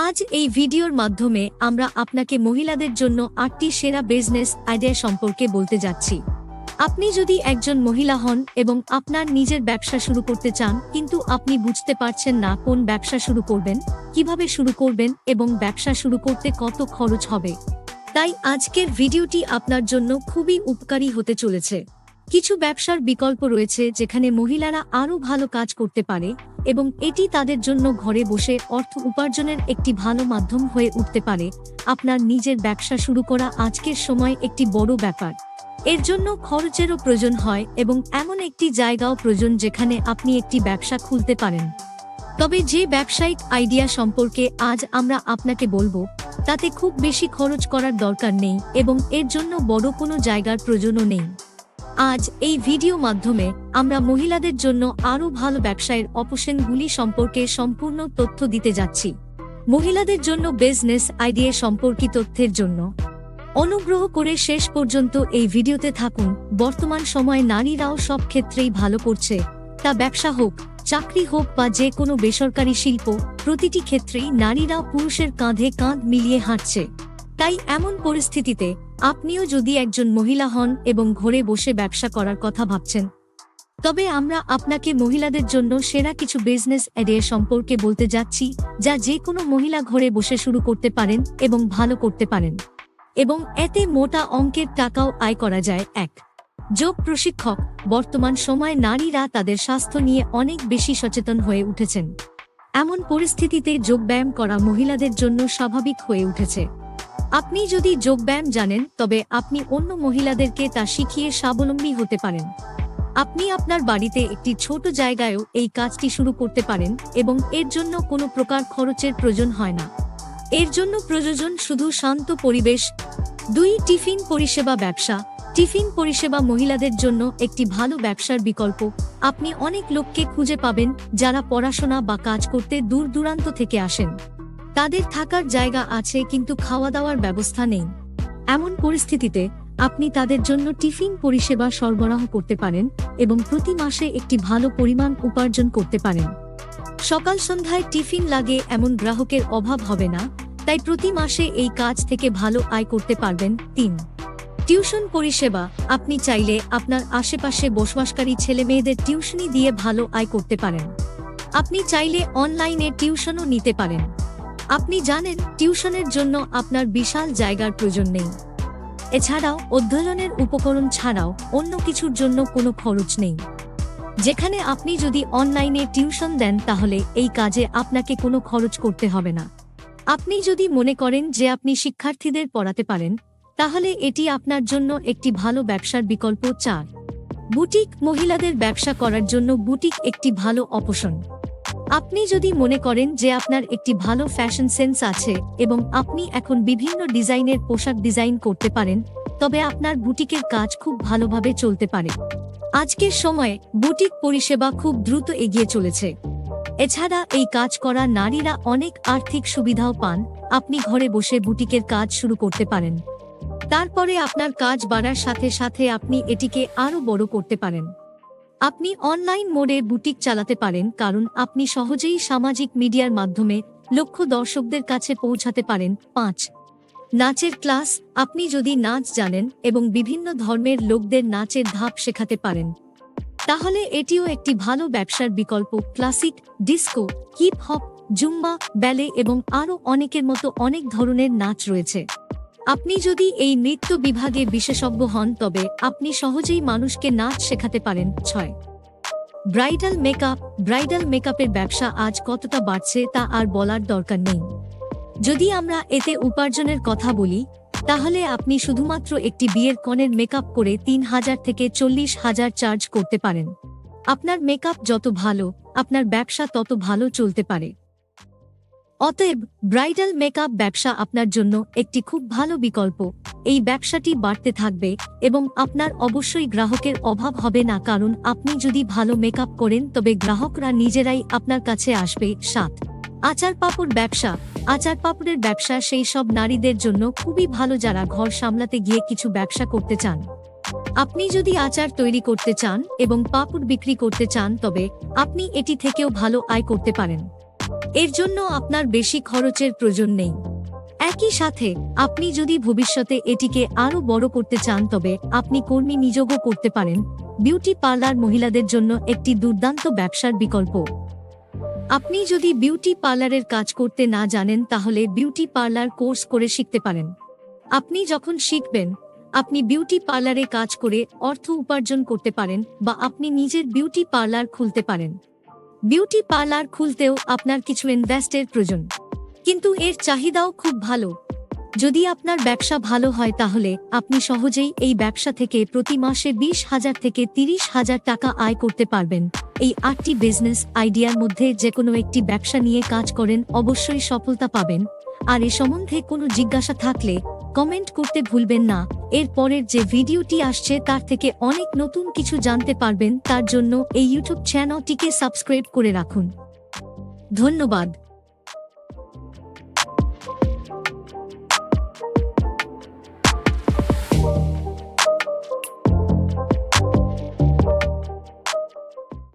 আজ এই ভিডিওর মাধ্যমে আমরা আপনাকে মহিলাদের জন্য ৮টি সেরা বিজনেস আইডিয়া সম্পর্কে বলতে যাচ্ছি। আপনি যদি একজন মহিলা হন এবং আপনার নিজের ব্যবসা শুরু করতে চান কিন্তু আপনি বুঝতে পারছেন না কোন ব্যবসা শুরু করবেন, কিভাবে শুরু করবেন এবং ব্যবসা শুরু করতে কত খরচ হবে, তাই আজকের ভিডিওটি আপনার জন্য খুবই উপকারী হতে চলেছে। কিছু ব্যবসার বিকল্প রয়েছে যেখানে মহিলারা আরও ভালো কাজ করতে পারে এবং এটি তাদের জন্য ঘরে বসে অর্থ উপার্জনের একটি ভালো মাধ্যম হয়ে উঠতে পারে। আপনার নিজের ব্যবসা শুরু করা আজকের সময় একটি বড় ব্যাপার। এর জন্য খরচেরও প্রয়োজন হয় এবং এমন একটি জায়গাও প্রয়োজন যেখানে আপনি একটি ব্যবসা খুলতে পারেন। তবে যে ব্যবসায়িক আইডিয়া সম্পর্কে আজ আমরা আপনাকে বলবো তাতে খুব বেশি খরচ করার দরকার নেই এবং এর জন্য বড় কোনো জায়গার প্রয়োজনও নেই। আজ এই ভিডিও মাধ্যমে আমরা মহিলাদের জন্য আরও ভালো ব্যবসায়ের অপশনগুলি সম্পর্কে সম্পূর্ণ তথ্য দিতে যাচ্ছি। মহিলাদের জন্য বিজনেস আইডিয়া সম্পর্কিত তথ্যের জন্য অনুগ্রহ করে শেষ পর্যন্ত এই ভিডিওতে থাকুন। বর্তমান সময়ে নারীরাও সব ক্ষেত্রেই ভালো করছে, তা ব্যবসা হোক, চাকরি হোক বা যে কোনো বেসরকারি শিল্প, প্রতিটি ক্ষেত্রেই নারীরা পুরুষের কাঁধে কাঁধ মিলিয়ে হাঁটছে। তাই এমন পরিস্থিতিতে আপনিও যদি একজন মহিলা হন এবং ঘরে বসে ব্যবসা করার কথা ভাবছেন, তবে আমরা আপনাকে মহিলাদের জন্য সেরা কিছু বিজনেস আইডিয়া সম্পর্কে বলতে যাচ্ছি যা যে কোনো মহিলা ঘরে বসে শুরু করতে পারেন এবং ভালো করতে পারেন এবং এতে মোটা অঙ্কের টাকাও আয় করা যায়। যোগ প্রশিক্ষক। বর্তমান সময়ে নারীরা তাদের স্বাস্থ্য নিয়ে অনেক বেশি সচেতন হয়ে উঠেছেন। এমন পরিস্থিতিতে যোগব্যায়াম করা মহিলাদের জন্য স্বাভাবিক হয়ে উঠেছে। আপনি যদি যোগব্যায়াম জানেন তবে আপনি অন্য মহিলাদেরকে তা শিখিয়ে স্বাবলম্বী হতে পারেন। আপনি আপনার বাড়িতে একটি ছোট জায়গায়ও এই কাজটি শুরু করতে পারেন এবং এর জন্য কোনো প্রকার খরচের প্রয়োজন হয় না। এর জন্য প্রয়োজন শুধু শান্ত পরিবেশ। ২. টিফিন পরিষেবা ব্যবসা। টিফিন পরিষেবা মহিলাদের জন্য একটি ভালো ব্যবসার বিকল্প। আপনি অনেক লোককে খুঁজে পাবেন যারা পড়াশোনা বা কাজ করতে দূর দূরান্ত থেকে আসেন। তাদের থাকার জায়গা আছে কিন্তু খাওয়া দাওয়ার ব্যবস্থা নেই। এমন পরিস্থিতিতে আপনি তাদের জন্য টিফিন পরিষেবা সরবরাহ করতে পারেন এবং প্রতি মাসে একটি ভালো পরিমাণ উপার্জন করতে পারেন। সকাল সন্ধ্যায় টিফিন লাগে এমন গ্রাহকের অভাব হবে না, তাই প্রতি মাসে এই কাজ থেকে ভালো আয় করতে পারবেন। ৩. টিউশন পরিষেবা। আপনি চাইলে আপনার আশেপাশে বসবাসকারী ছেলে মেয়েদের টিউশনি দিয়ে ভালো আয় করতে পারেন। আপনি চাইলে অনলাইনে টিউশনও নিতে পারেন। আপনি জানেন টিউশনের জন্য আপনার বিশাল জায়গার প্রয়োজন নেই। এছাড়াও অধ্যয়নের উপকরণ ছাড়াও অন্য কিছুর জন্য কোনো খরচ নেই। যেখানে আপনি যদি অনলাইনে টিউশন দেন তাহলে এই কাজে আপনাকে কোনো খরচ করতে হবে না। আপনি যদি মনে করেন যে আপনি শিক্ষার্থীদের পড়াতে পারেন তাহলে এটি আপনার জন্য একটি ভালো ব্যবসার বিকল্প। ৪. বুটিক। মহিলাদের ব্যবসা করার জন্য বুটিক একটি ভালো অপশন। আপনি যদি মনে করেন যে আপনার একটি ভালো ফ্যাশন সেন্স আছে এবং আপনি এখন বিভিন্ন ডিজাইনের পোশাক ডিজাইন করতে পারেন, তবে আপনার বুটিকের কাজ খুব ভালোভাবে চলতে পারে। আজকের সময়ে বুটিক পরিষেবা খুব দ্রুত এগিয়ে চলেছে। এছাড়া এই কাজ করা নারীরা অনেক আর্থিক সুবিধাও পান। আপনি ঘরে বসে বুটিকের কাজ শুরু করতে পারেন। তারপরে আপনার কাজ বাড়ার সাথে সাথে আপনি এটিকে আরও বড় করতে পারেন। আপনি অনলাইন মোডে বুটিক চালাতে পারেন কারণ আপনি সহজেই সামাজিক মিডিয়ার মাধ্যমে লক্ষ দর্শকদের কাছে পৌঁছাতে পারেন। ৫. নাচের ক্লাস। আপনি যদি নাচ জানেন এবং বিভিন্ন ধর্মের লোকদের নাচের ধাপ শেখাতে পারেন তাহলে এটিও একটি ভালো ব্যবসার বিকল্প। Classic, disco, hip hop, Zumba, ব্যালে এবং আরও অনেকের মতো অনেক ধরনের নাচ রয়েছে। আপনি যদি এই নৃত্য বিভাগে বিশেষজ্ঞ হন তবে আপনি সহজেই মানুষকে নাচ শেখাতে পারেন। ৬. Bridal makeup. ব্রাইডাল মেকআপের ব্যবসা আজ কতটা বাড়ছে তা আর বলার দরকার নেই। যদি আমরা এতে উপার্জনের কথা বলি তাহলে আপনি শুধুমাত্র একটি বিয়ের কনের মেকআপ করে ৩,০০০ থেকে ৪০,০০০ চার্জ করতে পারেন। আপনার মেকআপ যত ভালো আপনার ব্যবসা তত ভালো চলতে পারে। অতএব ব্রাইডাল মেকআপ ব্যবসা আপনার জন্য একটি খুব ভালো বিকল্প। এই ব্যবসাটি বাড়তে থাকবে এবং আপনার অবশ্যই গ্রাহকের অভাব হবে না, কারণ আপনি যদি ভালো মেকআপ করেন তবে গ্রাহকরা নিজেরাই আপনার কাছে আসবে। ৭. আচার পাপড় ব্যবসা। আচার পাপড়ের ব্যবসা সেই সব নারীদের জন্য খুবই ভালো যারা ঘর সামলাতে গিয়ে কিছু ব্যবসা করতে চান। আপনি যদি আচার তৈরি করতে চান এবং পাপড় বিক্রি করতে চান তবে আপনি এটি থেকেও ভালো আয় করতে পারেন। এর জন্য আপনার বেশি খরচের প্রয়োজন নেই। একই সাথে আপনি যদি ভবিষ্যতে এটিকে আরও বড় করতে চান তবে আপনি কর্মী নিয়োগও করতে পারেন। বিউটি পার্লার মহিলাদের জন্য একটি দুর্দান্ত ব্যবসার বিকল্প। আপনি যদি বিউটি পার্লারের কাজ করতে না জানেন তাহলে বিউটি পার্লার কোর্স করে শিখতে পারেন। আপনি যখন শিখবেন আপনি বিউটি পার্লারে কাজ করে অর্থ উপার্জন করতে পারেন বা আপনি নিজের বিউটি পার্লার খুলতে পারেন। বিউটি পার্লার খুলতেও আপনার কিছু ইনভেস্টের প্রয়োজন, কিন্তু এর চাহিদাও খুব ভালো। যদি আপনার ব্যবসা ভালো হয় তাহলে আপনি সহজেই এই ব্যবসা থেকে প্রতি মাসে 20,000 থেকে 30,000 টাকা আয় করতে পারবেন। এই 8টি বিজনেস আইডিয়ার মধ্যে যে কোনো একটি ব্যবসা নিয়ে কাজ করেন, অবশ্যই সফলতা পাবেন। আর এ সম্বন্ধে কোনো জিজ্ঞাসা থাকলে কমেন্ট করতে ভুলবেন না। এর পরের যে ভিডিওটি আসছে তার থেকে অনেক নতুন কিছু জানতে পারবেন। তার জন্য এই ইউটিউব চ্যানেলটিকে সাবস্ক্রাইব করে রাখুন। ধন্যবাদ।